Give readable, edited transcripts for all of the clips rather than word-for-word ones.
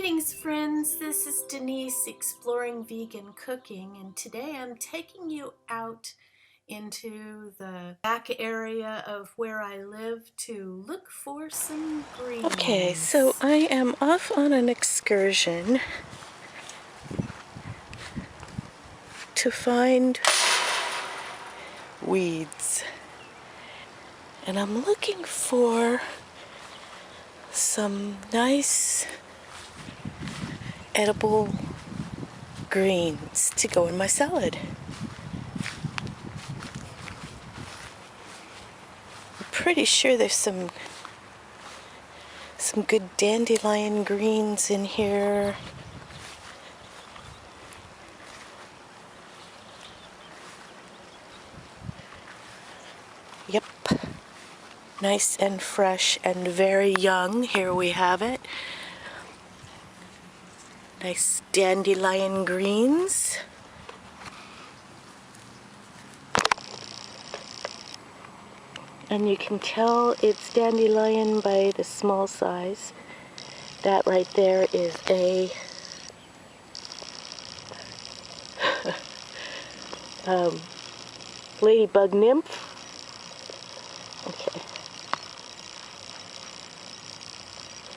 Greetings friends, this is Denise exploring vegan cooking, and today I'm taking you out into the back area of where I live to look for some greens. Okay, so I am off on an excursion to find weeds, and I'm looking for some nice edible greens to go in my salad. I'm pretty sure there's some good dandelion greens in here. Yep, nice and fresh and very young. Here we have it. Nice dandelion greens. And you can tell it's dandelion by the small size. That right there is a ladybug nymph. Okay.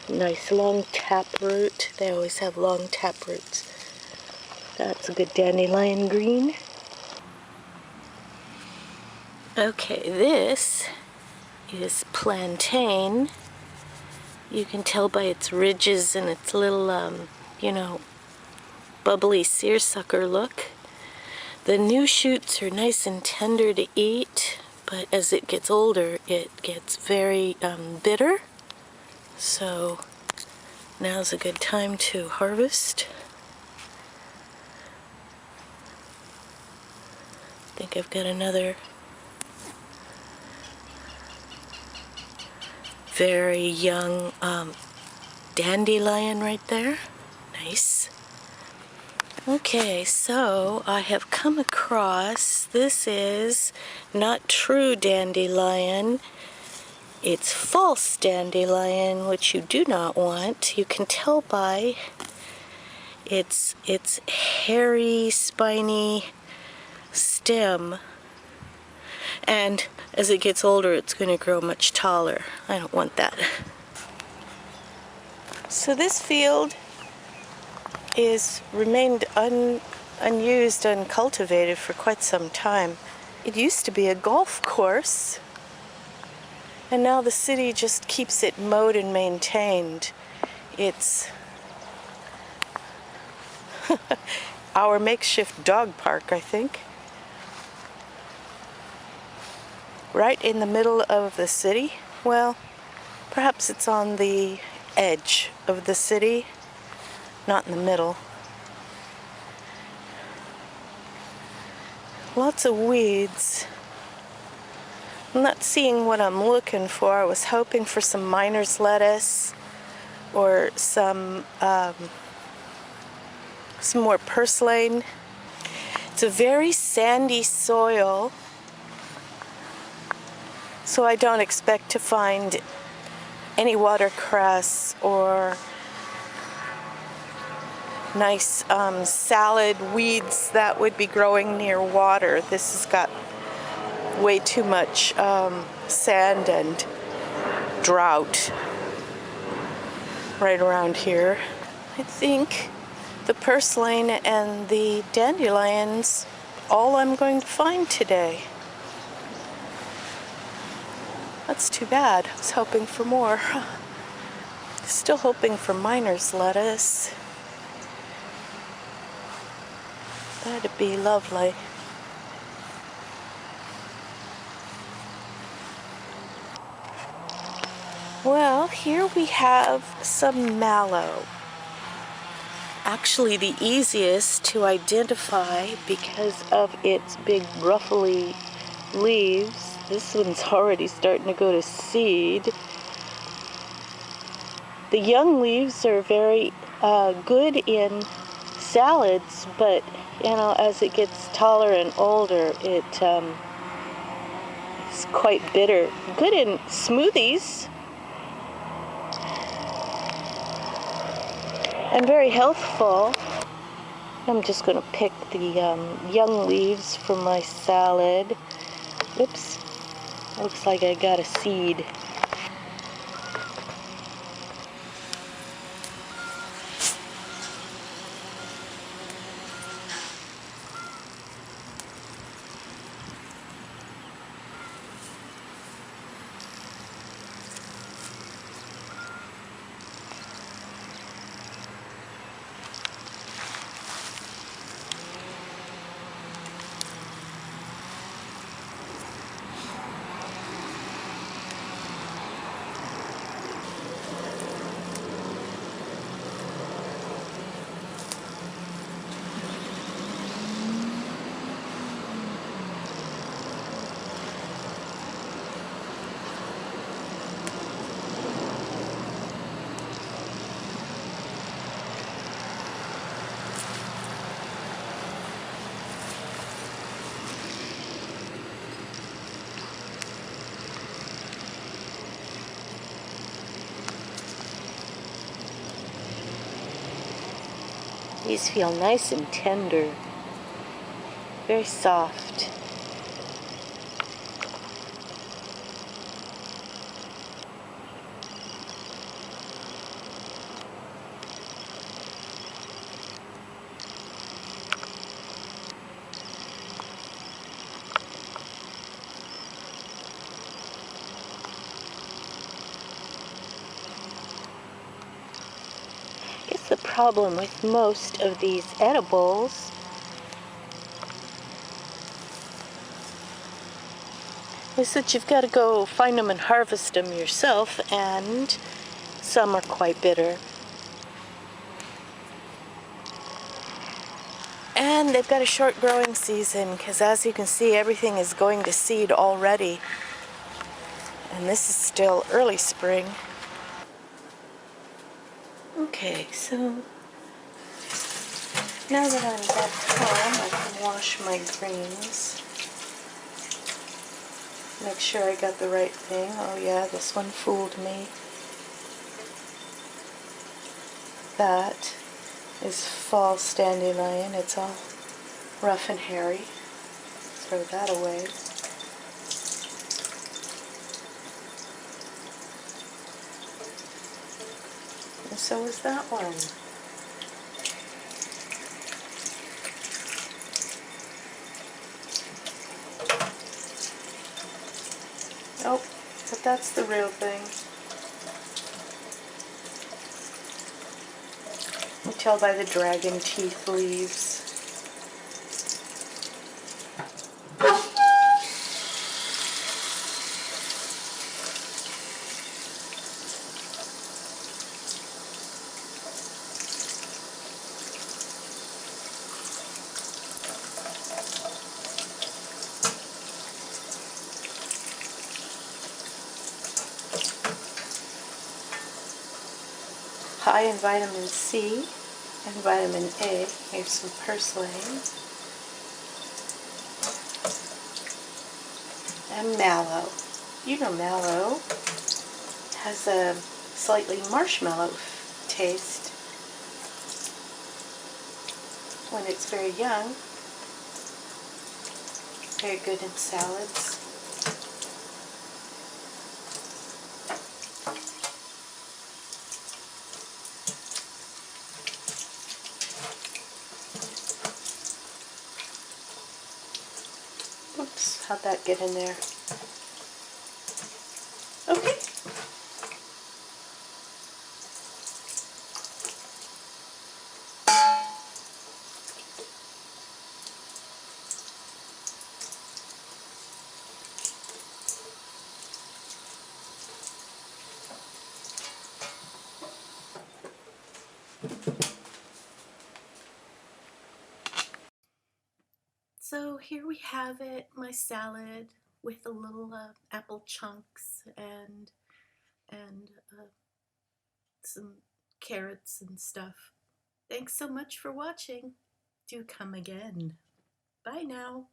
Nice long taproot. They always have long taproots. That's a good dandelion green. Okay, this is plantain. You can tell by its ridges and its little, bubbly seersucker look. The new shoots are nice and tender to eat, but as it gets older, it gets very bitter. So now's a good time to harvest. I think I've got another very young dandelion right there. Nice. Okay, so I have come across, this is not true dandelion. It's false dandelion, which you do not want. You can tell by its hairy, spiny stem. And as it gets older, it's going to grow much taller. I don't want that. So this field is remained unused, uncultivated for quite some time. It used to be a golf course, and now the city just keeps it mowed and maintained. It's our makeshift dog park, I think. Right in the middle of the city. Well, perhaps it's on the edge of the city, not in the middle. Lots of weeds. I'm not seeing what I'm looking for. I was hoping for some miner's lettuce or some more purslane. It's a very sandy soil, so I don't expect to find any watercress or nice salad weeds that would be growing near water. This has got way too much sand and drought right around here. I think the purslane and the dandelions all I'm going to find today. That's too bad. I was hoping for more. Still hoping for miner's lettuce. That'd be lovely. Well, here we have some mallow. Actually the easiest to identify because of its big ruffly leaves. This one's already starting to go to seed. The young leaves are very good in salads, but as it gets taller and older, it's quite bitter. Good in smoothies. and very healthful. I'm just going to pick the young leaves from my salad. Oops, looks like I got a seed. These feel nice and tender, very soft. I guess the problem with most of these edibles is that you've got to go find them and harvest them yourself, and some are quite bitter. And they've got a short growing season, because as you can see, everything is going to seed already. And this is still early spring. Okay, so now that I'm back home, I can wash my greens. Make sure I got the right thing. Oh yeah, this one fooled me. That is fall dandelion. It's all rough and hairy. Throw that away. And so is that one. Oh, but that's the real thing. You can tell by the dragon teeth leaves. High in vitamin C and vitamin A. Here's some purslane. And mallow. You know mallow has a slightly marshmallow taste when it's very young. Very good in salads. Oops, how'd that get in there? Okay. So here we have it, my salad with a little apple chunks and some carrots and stuff. Thanks so much for watching. Do come again. Bye now.